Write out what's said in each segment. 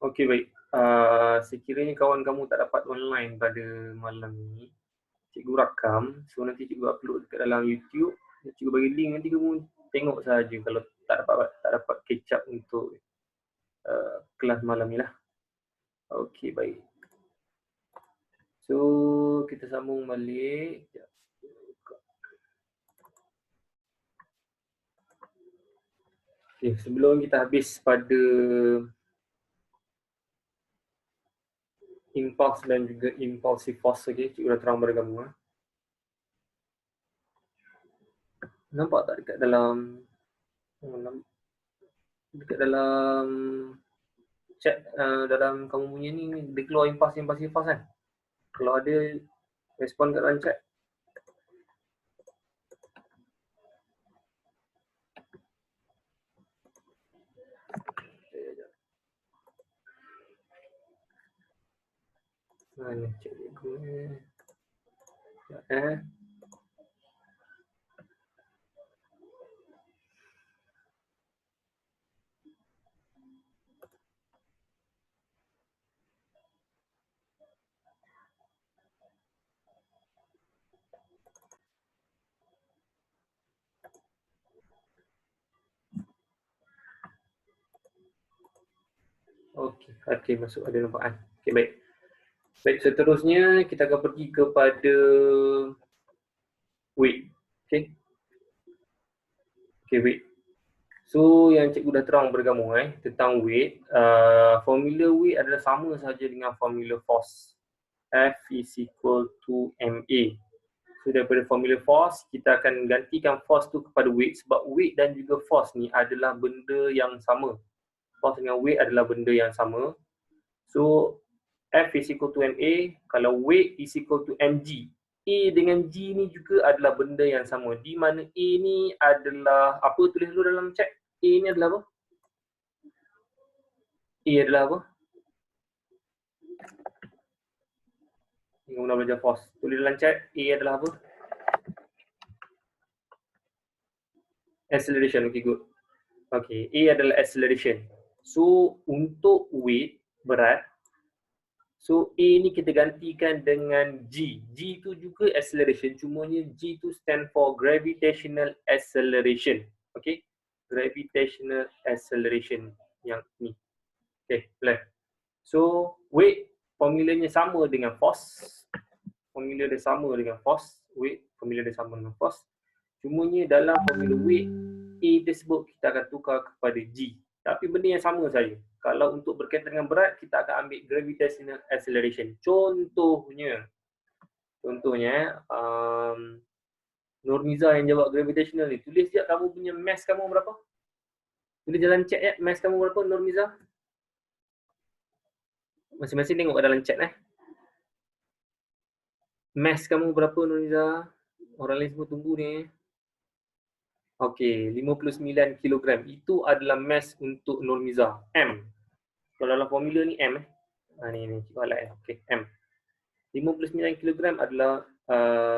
Okey, baik. Sekiranya kawan kamu tak dapat online pada malam ni, cikgu rakam, so nanti cikgu upload dekat dalam YouTube, cikgu bagi link, nanti kamu tengok sahaja kalau tak dapat catch up untuk kelas malam ni lah. Okey, baik. So, kita sambung balik. Sekejap. Okay, sebelum kita habis pada impulse dan juga impulsive force, okay, cikgu dah terang pada kamu. Nampak tak dekat dalam chat, dalam kamu punya ni, dia keluar impulsive force kan? Kalau ada, respon kat dalam chat. Mana chat cikgu ni? Sekejap. Okey, masuk ada nampak kan? Okey, baik. Baik, seterusnya kita akan pergi kepada weight. Okey. Okey, weight. So, yang cikgu dah terang kepada kamu tentang weight, formula weight adalah sama saja dengan formula force. F is equal to ma. So, daripada formula force, kita akan gantikan force tu kepada weight sebab weight dan juga force ni adalah benda yang sama. Force dengan weight adalah benda yang sama. So, F is equal to ma, kalau weight is equal to mg. A dengan G ni juga adalah benda yang sama. Di mana A ni adalah, apa tulis dulu dalam chat? A ni adalah apa? A adalah apa? Guna belajar force. Tulis dalam chat, A adalah apa? Acceleration, okay, good. Okay, A adalah acceleration. So, untuk weight, berat, so A ni kita gantikan dengan G. G tu juga acceleration, cumanya G tu stand for gravitational acceleration. Okay, gravitational acceleration yang ni. Okay, left. So, weight formulanya sama dengan force. Formula dia sama dengan force. Weight formula dia sama dengan force. Cumanya dalam formula weight, A tersebut kita akan tukar kepada G. Tapi benda yang sama saja. Kalau untuk berkaitan dengan berat, kita akan ambil gravitational acceleration. Contohnya, Nurmiza yang jawab gravitational ni. Tulis sekejap kamu punya mass kamu berapa? Tulis dalam chat ya, mass kamu berapa Nurmiza? Masing-masing tengok kat dalam chat Mass kamu berapa Nurmiza? Orang lain semua tunggu ni. Okey, 59 kg. Itu adalah mass untuk Nurmiza. M. Kalau dalam formula ni M ni cikgu highlight Okey, M. 59 kg adalah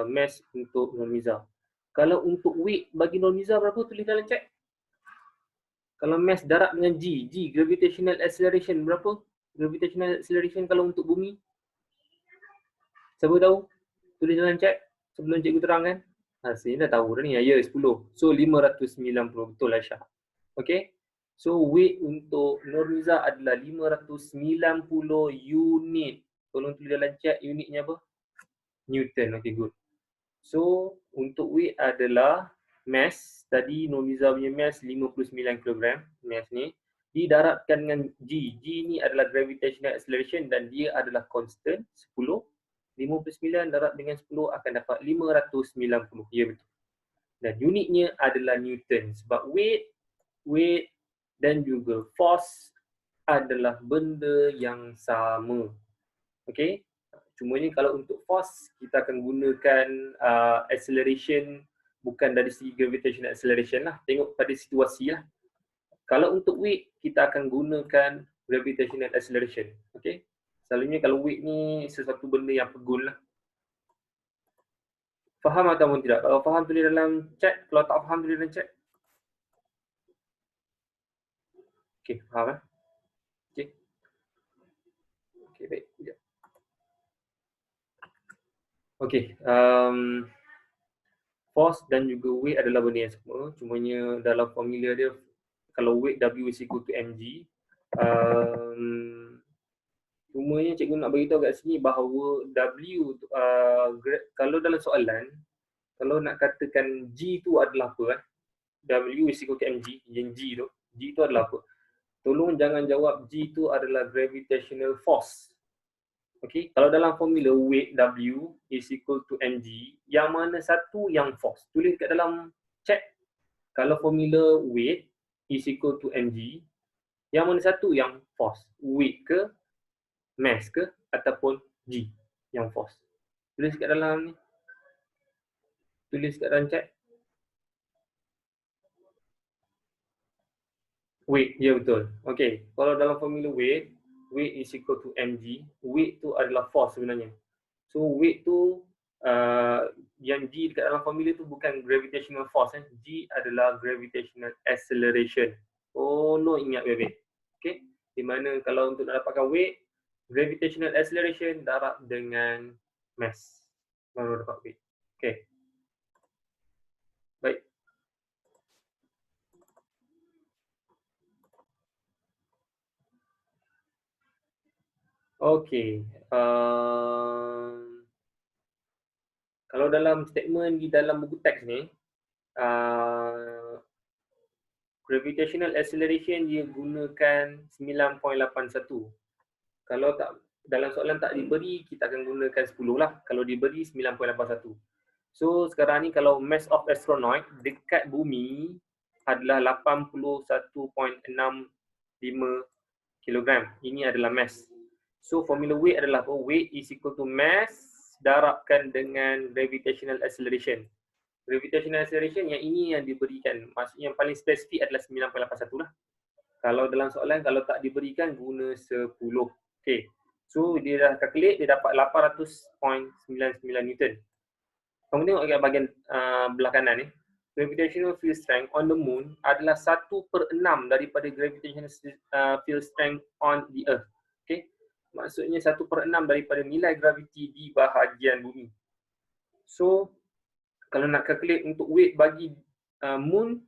mass untuk Nurmiza. Kalau untuk weight bagi Nurmiza berapa tulis dalam chat? Kalau mass darab dengan G, gravitational acceleration berapa? Gravitational acceleration kalau untuk bumi? Siapa tahu? Tulis dalam chat sebelum cikgu terangkan. Sini dah tahu dah ni, ya 10. So 590, betul Aisyah. Okey. So weight untuk Nurmiza adalah 590 unit. Tolong tulis dalam chat unitnya apa? Newton. Okey, good. So untuk weight adalah mass, tadi Nurmiza punya mass 59 kg, mass ni didarabkan dengan G. G ni adalah gravitational acceleration dan dia adalah constant 10. 59 darab dengan 10 akan dapat 590. Ya, betul. Dan unitnya adalah Newton sebab weight dan juga force adalah benda yang sama. Okey. Cumanya kalau untuk force kita akan gunakan acceleration bukan dari segi gravitational acceleration lah. Tengok pada situasi lah. Kalau untuk weight kita akan gunakan gravitational acceleration. Okey. Selalunya kalau weight ni sesuatu benda yang pegun lah. Faham ataupun tidak? Kalau faham tulis dalam chat, kalau tak faham tulis dalam chat. Okey, faham . Okey. baik. Sekejap. Okey, force dan juga weight adalah benda yang sama. Cumanya dalam formula dia, kalau weight W is equal to mg, cumanya cikgu nak beritahu kat sini bahawa W, kalau dalam soalan, kalau nak katakan G tu adalah apa, W is equal to mg, yang G tu adalah apa? Tolong jangan jawab G tu adalah gravitational force. Okay, kalau dalam formula weight W is equal to mg, yang mana satu yang force? Tulis kat dalam chat. Kalau formula weight is equal to mg, yang mana satu yang force? Weight ke, mass ke, ataupun G yang force? Tulis kat dalam ni. Tulis kat dalam chat. Weight, ya betul. Okay, kalau dalam formula weight is equal to mg, weight tu adalah force sebenarnya. So weight tu, yang G dekat dalam formula tu bukan gravitational force. G adalah gravitational acceleration. Oh no, ingat baik-baik. Okay, di mana kalau untuk nak dapatkan weight, gravitational acceleration darab dengan mass baru dapat weight. Okay, baik. Okay, kalau dalam statement di dalam buku teks ni, gravitational acceleration dia gunakan 9.81. Kalau tak, dalam soalan tak diberi, kita akan gunakan 10 lah. Kalau diberi 9.81. So sekarang ni kalau mass of astronaut dekat bumi adalah 81.65 kilogram. Ini adalah mass. So formula weight adalah apa? Weight is equal to mass darabkan dengan gravitational acceleration. Gravitational acceleration yang ini yang diberikan. Maksudnya yang paling spesifik adalah 9.81 lah. Kalau dalam soalan, kalau tak diberikan, guna 10. Okay. So dia dah calculate, dia dapat 800.99 Newton. Kamu tengok kat bahagian belah kanan ni. Gravitational field strength on the moon adalah 1/6 daripada gravitational field strength on the earth. Okay. Maksudnya 1/6 daripada nilai graviti di bahagian bumi. So kalau nak calculate untuk weight bagi moon,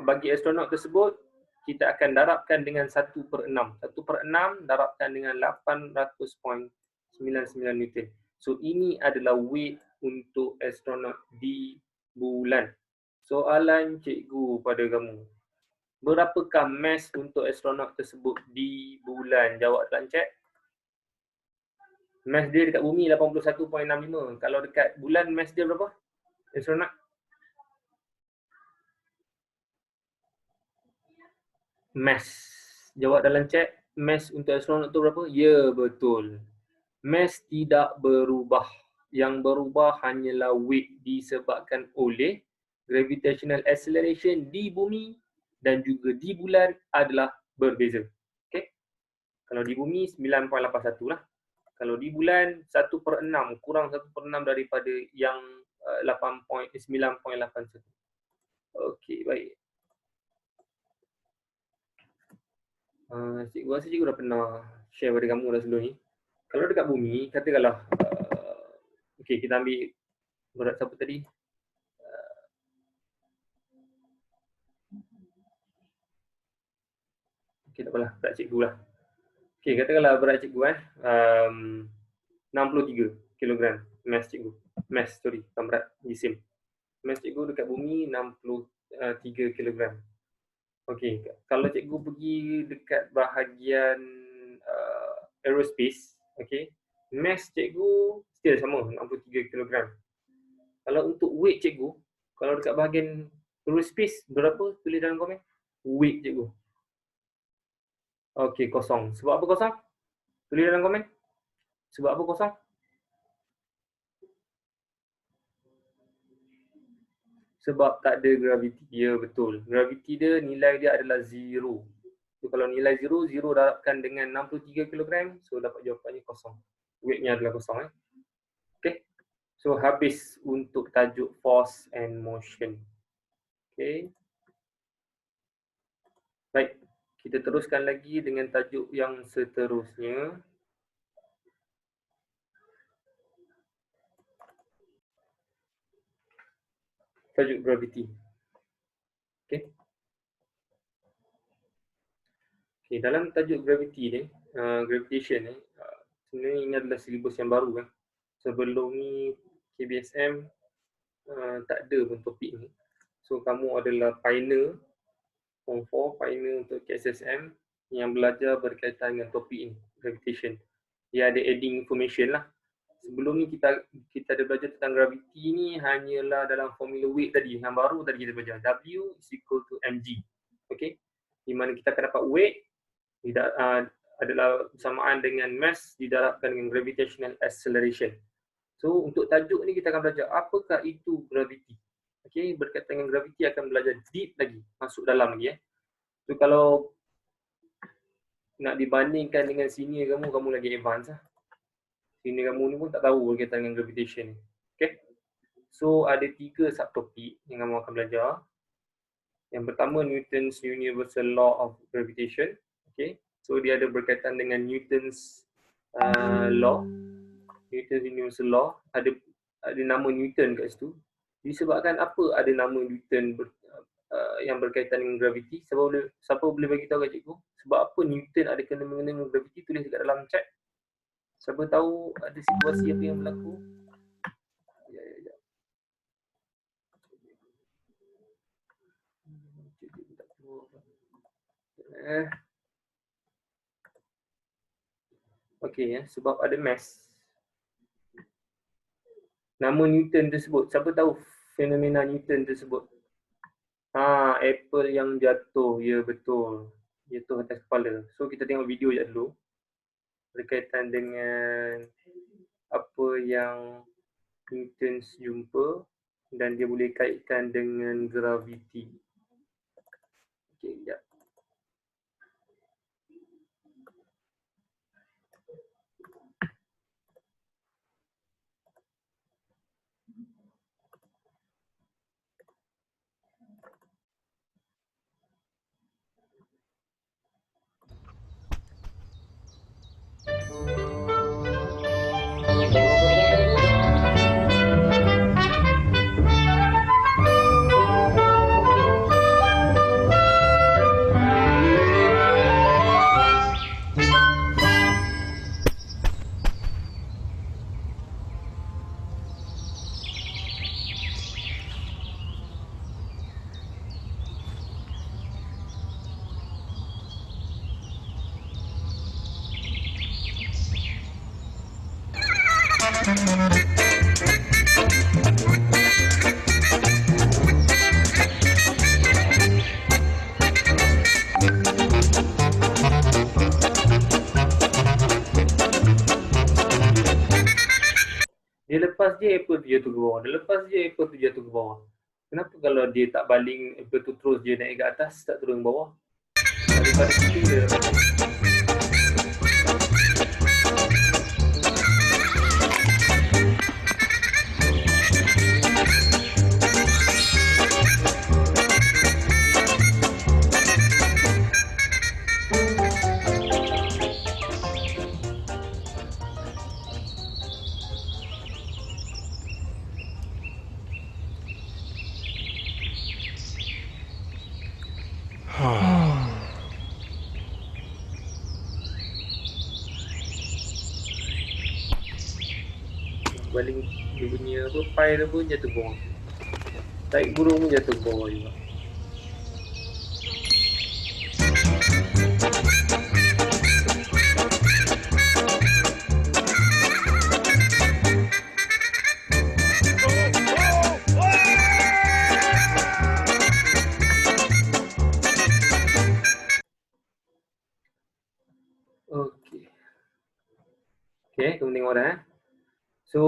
bagi astronaut tersebut, kita akan darabkan dengan 1/6. 1/6 darabkan dengan 800.99 Newton. So ini adalah weight untuk astronaut di bulan. Soalan cikgu pada kamu. Berapakah mass untuk astronaut tersebut di bulan? Jawab dalam chat. Mass dia dekat bumi 81.65. Kalau dekat bulan mass dia berapa? Astronaut? Mass. Jawab dalam chat. Mass untuk astronaut tu berapa? Ya, betul. Mass tidak berubah. Yang berubah hanyalah weight disebabkan oleh gravitational acceleration di bumi dan juga di bulan adalah berbeza. Okay? Kalau di bumi 9.81 lah. Kalau di bulan 1/6, kurang 1/6 daripada yang 9.81. Okey, baik. Cikgu rasa cikgu dah pernah share pada kamu dah sebelum ni. Kalau dekat bumi, katakanlah, okey, kita ambil berat siapa tadi? Okey, tak apalah, berat cikgu lah. Okey, katakanlah berat cikgu 63 kilogram mass cikgu. Mass, sorry, bukan berat, jisim. Mass cikgu dekat bumi 63 kilogram. Okey, kalau cikgu pergi dekat bahagian aerospace, okey, mass cikgu still sama 63 kilogram. Kalau untuk weight cikgu, kalau dekat bahagian aerospace berapa? Tulis dalam komen. Weight cikgu. Okey, kosong. Sebab apa kosong? Tulis dalam komen. Sebab apa kosong? Sebab tak ada graviti. Ya, betul. Graviti dia, nilai dia adalah zero. So, kalau nilai zero, zero darabkan dengan 63 kg, so dapat jawapannya kosong. Weight-nya adalah kosong. Okay. So, habis untuk tajuk force and motion. Okay. Baik. Kita teruskan lagi dengan tajuk yang seterusnya. tajuk gravity. Okay. Okay, dalam tajuk gravity ni, gravitation ni, sebenarnya ini adalah silibus yang baru kan. Sebelum ni KBSM tak ada pun topik ni. So kamu adalah pioneer, Form 4, pioneer untuk KSSM yang belajar berkaitan dengan topik ni, gravitation. Dia ada adding information lah. Sebelum ni kita ada belajar tentang gravity ni hanyalah dalam formula weight tadi, yang baru tadi kita belajar. W is equal to mg. Okay. Di mana kita akan dapat weight adalah bersamaan dengan mass didarabkan dengan gravitational acceleration. So untuk tajuk ni kita akan belajar apakah itu gravity. Okay, berkaitan dengan gravity akan belajar deep lagi, masuk dalam lagi. So kalau nak dibandingkan dengan senior kamu lagi advance lah. Senior kamu ni pun tak tahu berkaitan dengan gravitation ni. Okay. So ada 3 subtopik yang kamu akan belajar. Yang pertama Newton's Universal Law of Gravitation. Okay. So dia ada berkaitan dengan Newton's law. Newton's Universal Law. Ada nama Newton kat situ. Disebabkan apa ada nama Newton yang berkaitan dengan gravity? Siapa boleh bagi tahu kat cikgu? Sebab apa Newton ada kena-mengena dengan gravity? Tulis dekat dalam chat. Siapa tahu ada situasi apa yang berlaku? Okey, sebab ada mass. Nama Newton tersebut, siapa tahu fenomena Newton tersebut? Apple yang jatuh, ya betul. Jatuh atas kepala. So kita tengok video je dulu. Berkaitan dengan apa yang Newton jumpa dan dia boleh kaitkan dengan graviti. Okey, sekejap. Dia lepas je apple tu jatuh ke bawah. Dia lepas je apple tu jatuh ke bawah. Kenapa kalau dia tak baling apple tu terus dia naik ke atas, tak turun ke bawah? Daripada situ dia baling dia punya apa, pai dia pun jatuh ke bawah. Taik burung pun jatuh ke bawah juga. Okay, kamu tengok dah. So,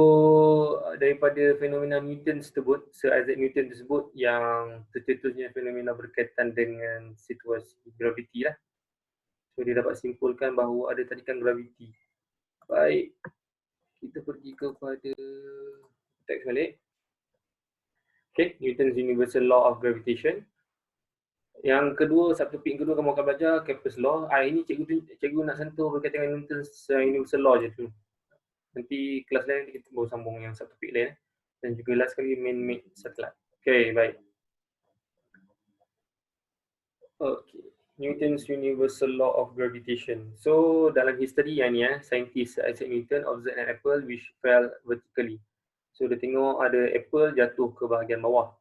daripada fenomena Newton tersebut, Sir Isaac Newton tersebut yang tercetusnya fenomena berkaitan dengan situasi graviti lah. So, dia dapat simpulkan bahawa ada tarikan graviti. Baik, kita pergi kepada teks balik. Okay, Newton's Universal Law of Gravitation. Yang kedua, subtopik kedua kamu akan belajar Kepler's Law. Ini cikgu nak sentuh berkaitan dengan Newton's Universal Law je dulu. Nanti kelas lain kita baru sambung yang subtopik lain. Dan juga last sekali man-made satellite. Okay, baik. Okay. Newton's Universal Law of Gravitation. So dalam history yang ni saintis Isaac Newton observed an apple which fell vertically. So dia tengok ada apple jatuh ke bahagian bawah.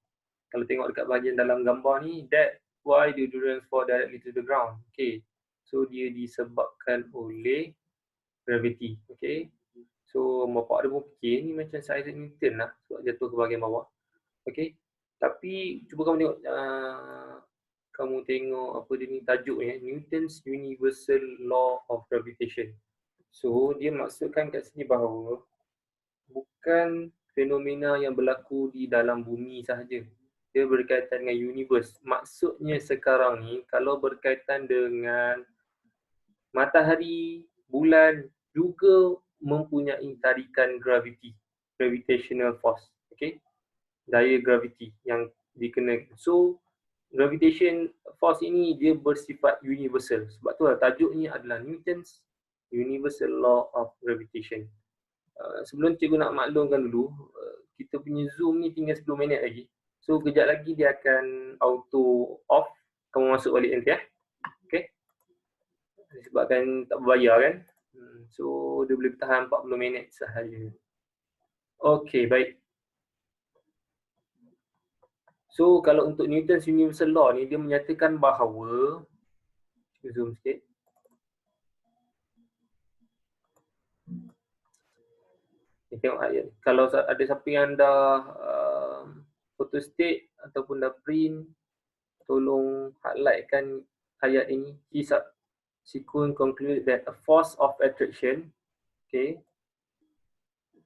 Kalau tengok dekat bahagian dalam gambar ni, that why the endurance fall directly to the ground. Okay. So dia disebabkan oleh gravity. Okay. So bapak dia pun fikir ni macam Isaac Newton lah sebab jatuh ke bahagian bawah. Okay. Tapi cuba kamu tengok apa dia ni tajuk ni, Newton's Universal Law of Gravitation. So dia maksudkan kat sini bahawa bukan fenomena yang berlaku di dalam bumi sahaja. Dia berkaitan dengan universe. Maksudnya sekarang ni kalau berkaitan dengan matahari, bulan juga mempunyai tarikan gravitational force. Okay? Daya graviti yang dikenakan. So gravitation force ini dia bersifat universal. Sebab tu lah tajuknya adalah Newton's Universal Law of Gravitation. Sebelum cikgu nak maklumkan dulu, kita punya Zoom ni tinggal 10 minit lagi. So kejap lagi dia akan auto off. Kamu masuk balik nanti Okay. Sebabkan tak berbayar kan. So dia boleh bertahan 40 minit sahaja. Okay, baik. So kalau untuk Newton's Universal Law ni dia menyatakan bahawa, zoom sikit. Tengok ayat. Kalau ada siapa yang dah photostate ataupun dah print, tolong highlightkan ayat ini. Sequence conclude that a force of attraction, okay,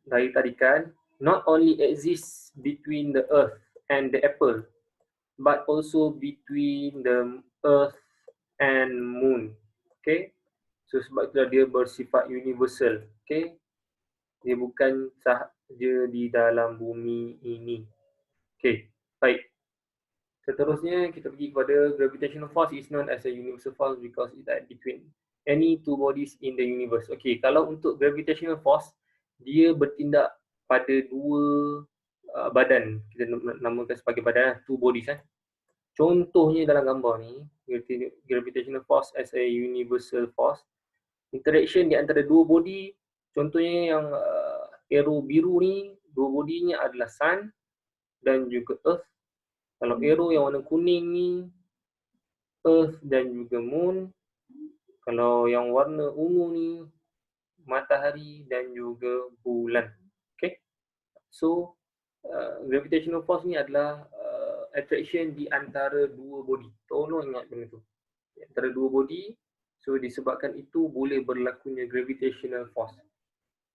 dari tarikan, not only exists between the earth and the apple, but also between the earth and moon. Okay. So sebab itulah dia bersifat universal. Okay. Dia bukan sahaja di dalam bumi ini. Okay. Baik. Seterusnya kita pergi kepada gravitational force is known as a universal force because it is between any two bodies in the universe. Okay. Kalau untuk gravitational force, dia bertindak pada dua badan. Kita namakan sebagai badan, two bodies. Contohnya dalam gambar ni, gravitational force as a universal force, interaction di antara dua body, contohnya yang arrow biru ni, dua bodinya adalah sun dan juga earth. Kalau arrow yang warna kuning ni, earth dan juga moon. Kalau yang warna ungu ni, matahari dan juga bulan. Okay. So gravitational force ni adalah attraction di antara dua body. Tolong ingat benda tu. Di antara dua body, so disebabkan itu boleh berlakunya gravitational force.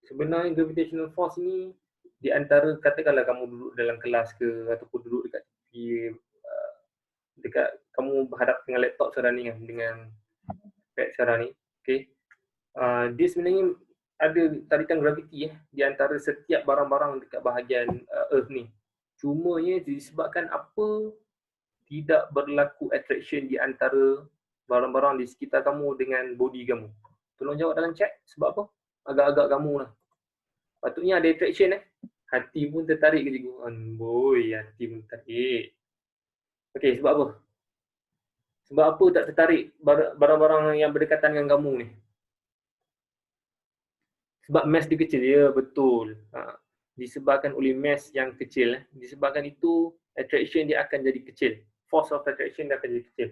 Sebenarnya gravitational force ni di antara, katakanlah kamu duduk dalam kelas ke ataupun duduk dekat tepi, dekat kamu berhadap dengan laptop sekarang ni kan, dengan pad sekarang ni, okay. Dia sebenarnya ada tarikan graviti di antara setiap barang-barang dekat bahagian earth ni. Cumanya disebabkan apa tidak berlaku attraction di antara barang-barang di sekitar kamu dengan body kamu. Tolong jawab dalam chat, sebab apa? Agak-agak kamu lah. Patutnya ada attraction Hati pun tertarik ke cikgu? Amboi, hati pun tertarik. Okay, sebab apa? Sebab apa tak tertarik barang-barang yang berdekatan dengan kamu ni? Sebab mass dia kecil. Ya, betul. Disebabkan oleh mass yang kecil. Disebabkan itu, attraction dia akan jadi kecil. Force of attraction dia akan jadi kecil.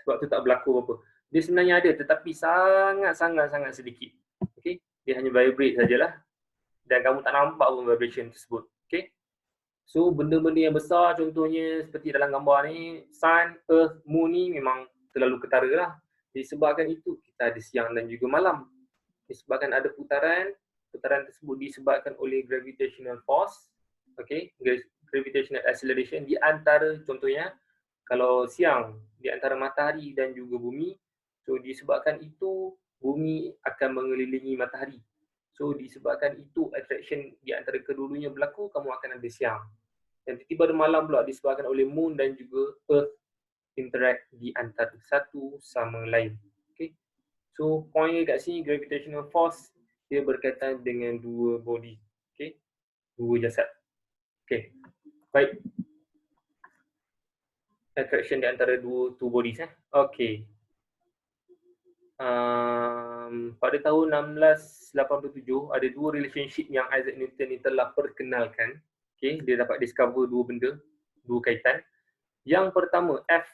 Sebab tu tak berlaku apa-apa. Dia sebenarnya ada tetapi sangat sedikit. Okay? Dia hanya vibrate sajalah. Dan kamu tak nampak pun vibration tersebut. Okay? So benda-benda yang besar contohnya seperti dalam gambar ni, sun, earth, moon ni memang terlalu ketara lah. Disebabkan itu kita ada siang dan juga malam. Disebabkan ada putaran tersebut disebabkan oleh gravitational force. Okay? Gravitational acceleration di antara, contohnya kalau siang di antara matahari dan juga bumi, so disebabkan itu bumi akan mengelilingi matahari. So disebabkan itu attraction di antara kedua-duanya berlaku, kamu akan ada siang. Dan tiba-tiba ada malam pula disebabkan oleh moon dan juga earth interact di antara satu sama lain. Okay. So point kat sini gravitational force dia berkaitan dengan dua body. Okay. Dua jasad. Okay. Baik. attraction di antara two bodies. Okey. Pada tahun 1687 ada dua relationship yang Isaac Newton ni telah perkenalkan. Okay, dia dapat discover dua benda, dua kaitan. Yang pertama, F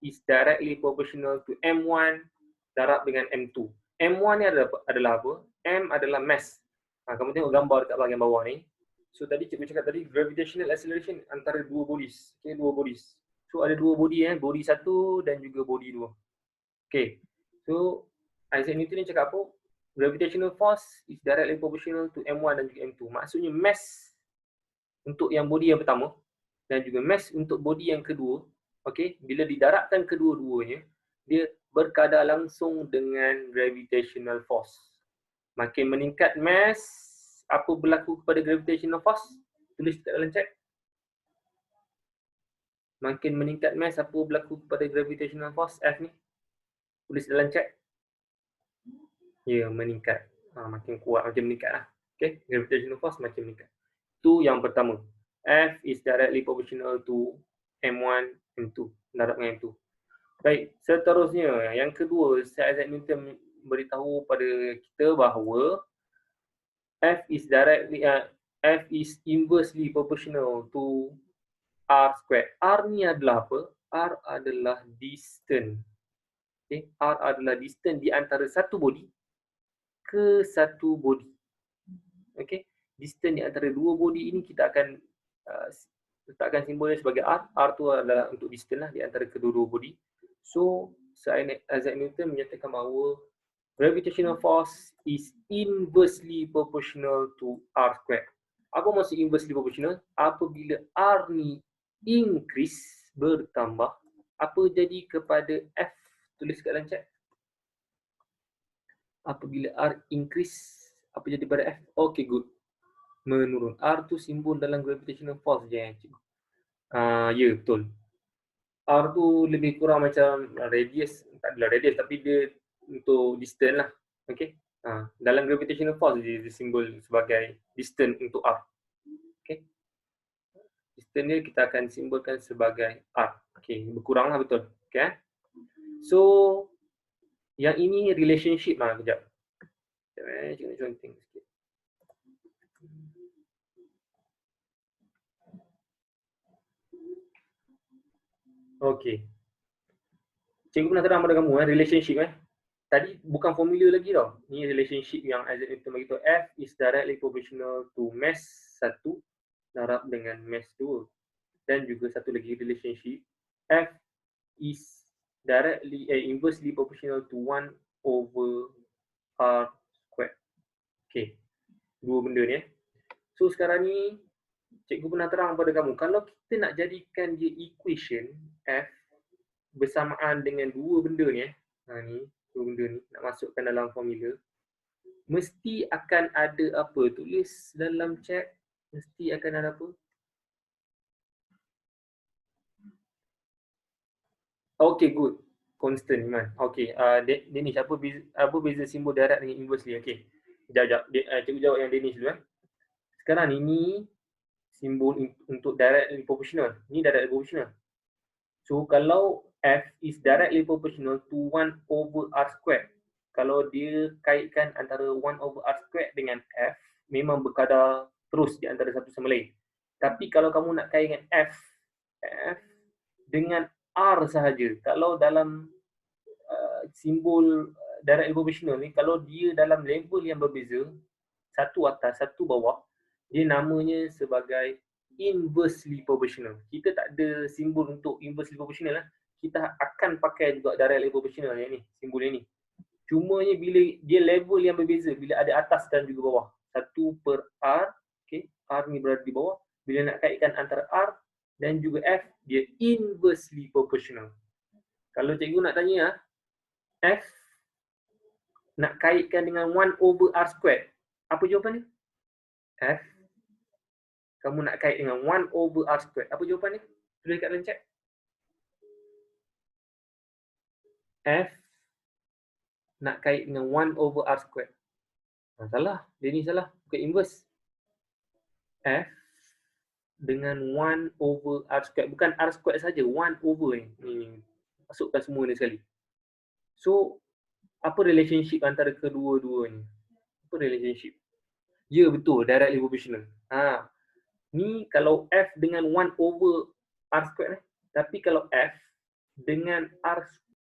is directly proportional to M1 darab dengan M2. M1 ni adalah apa? M adalah mass. Kamu tengok gambar dekat bahagian bawah ni. So tadi cikgu cakap tadi gravitational acceleration antara dua bodies. Okay, dua bodies. So ada dua body body satu dan juga body dua. Okay. So Isaac Newton ni cakap apa? Gravitational force is directly proportional to M1 dan juga M2. Maksudnya mass untuk yang body yang pertama dan juga mass untuk body yang kedua, okay, bila didarabkan kedua-duanya, dia berkadar langsung dengan gravitational force. Makin meningkat mass, apa berlaku kepada gravitational force? Tulis kat dalam chat. Makin meningkat mass, apa berlaku kepada gravitational force F ni? Tulis dalam chat. Ya, meningkat. Makin kuat, makin meningkat lah. Okay, gravitational force makin meningkat. Itu yang pertama. F is directly proportional to M1, M2. Darab dengan M2. Baik, seterusnya. Yang kedua, Sir Isaac Newton beritahu pada kita bahawa F is inversely proportional to R squared. R ni adalah apa? R adalah distance. Okay, R adalah distance di antara satu body ke satu body. Okay, distance di antara dua body ini kita akan letakkan simbolnya sebagai R. R tu adalah untuk distance lah di antara kedua-dua body. So, Sir Isaac Newton menyatakan bahawa gravitational force is inversely proportional to R squared. Apa maksud inversely proportional? Apabila R ni increase, bertambah, apa jadi kepada F? Tulis kat dalam chat. Apabila R increase, apa jadi pada F? Okay, good. Menurun. R tu simbol dalam gravitational force je yang cikgu. Ya, betul. R tu lebih kurang macam radius, tak adalah radius tapi dia untuk distance lah. Okay. Dalam gravitational force dia simbol sebagai distance untuk R. Okay. Distance dia kita akan simbolkan sebagai R. Okay, berkurang lah, betul. Okay. So, yang ini relationship lah, kejap. Cikgu nak conteng sikit. Okay. Cikgu pernah terang pada kamu relationship Tadi bukan formula lagi tau. Ni relationship yang Isaac Newton bagi tahu. F is directly proportional to mass 1 darab dengan mass 2. Dan juga satu lagi relationship. F is directly inversely proportional to 1 over R squared. Okay. Dua benda ni So sekarang ni cikgu pernah terang pada kamu, kalau kita nak jadikan dia equation F bersamaan dengan dua benda ni ni dua benda ni nak masukkan dalam formula, mesti akan ada apa? Tulis dalam chat. Mesti akan ada apa? Okay, good. Constant, Iman. Okay, Danish, apa beza simbol darat dengan inversely? Okay, sekejap. Cikgu jawab yang Danish dulu. Sekarang ni simbol untuk directly proportional. Ni directly proportional. So kalau F is directly proportional to 1 over R squared. Kalau dia kaitkan antara 1 over R squared dengan F, memang berkadar terus di antara satu sama lain. Tapi kalau kamu nak kaitkan F dengan R sahaja, kalau dalam simbol directly proportional ni, kalau dia dalam level yang berbeza, satu atas, satu bawah, dia namanya sebagai inversely proportional. Kita tak ada simbol untuk inversely proportional lah. Kita akan pakai juga directly proportional yang ni, simbol yang ni. Cumanya bila dia level yang berbeza, bila ada atas dan juga bawah. 1 per R, okay, R ni berada di bawah. Bila nak kaitkan antara R dan juga F, dia inversely proportional. Kalau cikgu nak tanya, F nak kaitkan dengan 1 over R squared, apa jawapan dia? F kamu nak kait dengan 1 over R squared. Apa jawapan dia? Tulis kat dalam chat. F nak kait dengan 1 over R squared. Salah. Dia ni salah. Bukan inverse. F dengan 1 over R squared. Bukan R squared saja, 1 over ni. Masukkan semua ni sekali. So, apa relationship antara kedua-duanya? Apa relationship? Ya, betul, directly proportional. Ni kalau F dengan 1 over R squared. Tapi kalau F dengan R